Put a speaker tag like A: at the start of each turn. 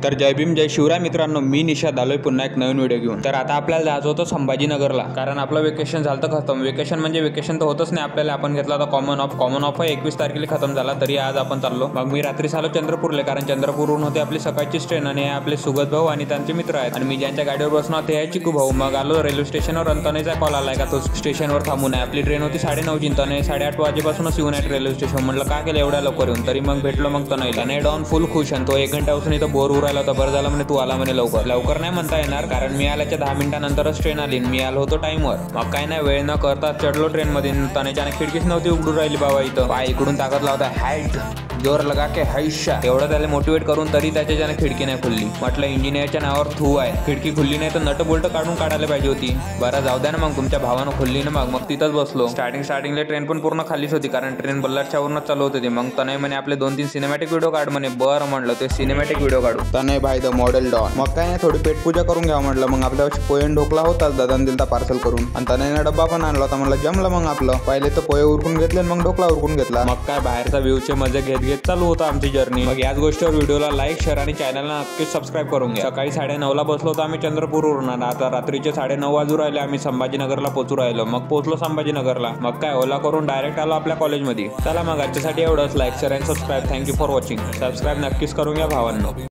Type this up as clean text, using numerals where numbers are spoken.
A: तर जय भीम जय शिवराय मित्रांनो, मी निशाद आलोय पुन्हा एक नवीन व्हिडिओ घेऊन। तर आता आपल्याला जायचं होतं संभाजीनगरला, कारण आपलं वेकेशन झालं खतम। वेकेशन म्हणजे वेकेशन तर होतच नाही आपल्याला, आपण घेतला होता कॉमन ऑफ 21 तारखेला खतम झाला, तरी आज आपण चाललो। मग मी रात्री आलो चंद्रपूरला, कारण चंद्रपूरहून होते आपली सकाळची ट्रेन आणि आपले सुगत भाऊ आणि त्यांचे मित्र आहेत आणि मी ज्यांच्या गाडीवर बसणार ते आहे चिकू भाऊ। मग आलो रेल्वे स्टेशनवर आणि तनेचा कॉल आलाय का तो स्टेशनवर थांबून आहे। आपली ट्रेन होती 9:30ची, तने 8:30 वाजेपासूनच येऊन आहे रेल्वे स्टेशन। म्हटलं का केलं एवढ्या लवकर येऊन, तरी मग भेटलो मग तने डाऊन फुल खुश आणि तो 1 घंटा उसून इथं बोर उरायला होता। बरं झालं म्हणे तू आला म्हणे लवकर नाही म्हणता येणार, कारण मी आल्याच्या 10 मिनिटांनंतरच ट्रेन आली, मी आलो होतो टाइमवर। मग काय नाही वेळ न करता चढलो ट्रेन मध्ये। तनेच्या खिडकीच नव्हती उघडून राहिली बाबा, इथं पाय इकडून ताकद लावता हाईट जोर लगा के हैशा एवढं त्याला मोटिवेट करून तरी त्याच्याने खिडकी नाही खुलली। म्हटलं इंजिनियरच्या नावावर थू आहे, खिडकी खुलली नाही तर नट बोल्ट काढून काढायला पाहिजे होती। बरं जाऊ द्या ना, मग तुमच्या भावानं खुलली ना। मग तिथंच बसलो। स्टार्टिंगला ट्रेन पण पूर्ण खालीच होती, कारण ट्रेन बल्लारच्यावरूनच चालू होती। मग तनय म्हणे आपले 2-3 सिनेमॅटिक व्हिडिओ काढ म्हणे। बरं म्हणलं ते सिनेमॅटिक व्हिडिओ काढू। तनय भाई द मॉडेल डॉन। मग काय नाही थोडी पेटपूजा करून घ्या म्हटलं। मग आपल्या पोहे ढोकला होता, दादाने दिलता पार्सल करून आणि तनयनं डब्बा पण आणला होता। म्हणलं जमलं मग आपलं। पहिले तर पोहे उरकून घेतले मग ढोकला उरकून घेतला। मग काय बाहेरचा व्ह्यूचे मजे घेत चालू होता आमची जर्नी। मग याच गोष्टीवर व्हिडिओला लाईक शेअर आणि चॅनलला नक्कीच सबस्क्राईब करून घ्या। सकाळी 9:30ला बसलो होतो आम्ही चंद्रपूरवरून, आता रात्रीचे 9:30 वाजू राहिले, आम्ही संभाजीनगरला पोहोचू राहिलो। मग पोहोचलो संभाजीनगरला। मग काय ओला करून डायरेक्ट आलो आपल्या कॉलेजमध्ये। चला मग आजच्यासाठी एवढंच। लाईक शेअर आणि subscribe. Thank you for watching. Subscribe नक्कीच करून घ्या भावांनो।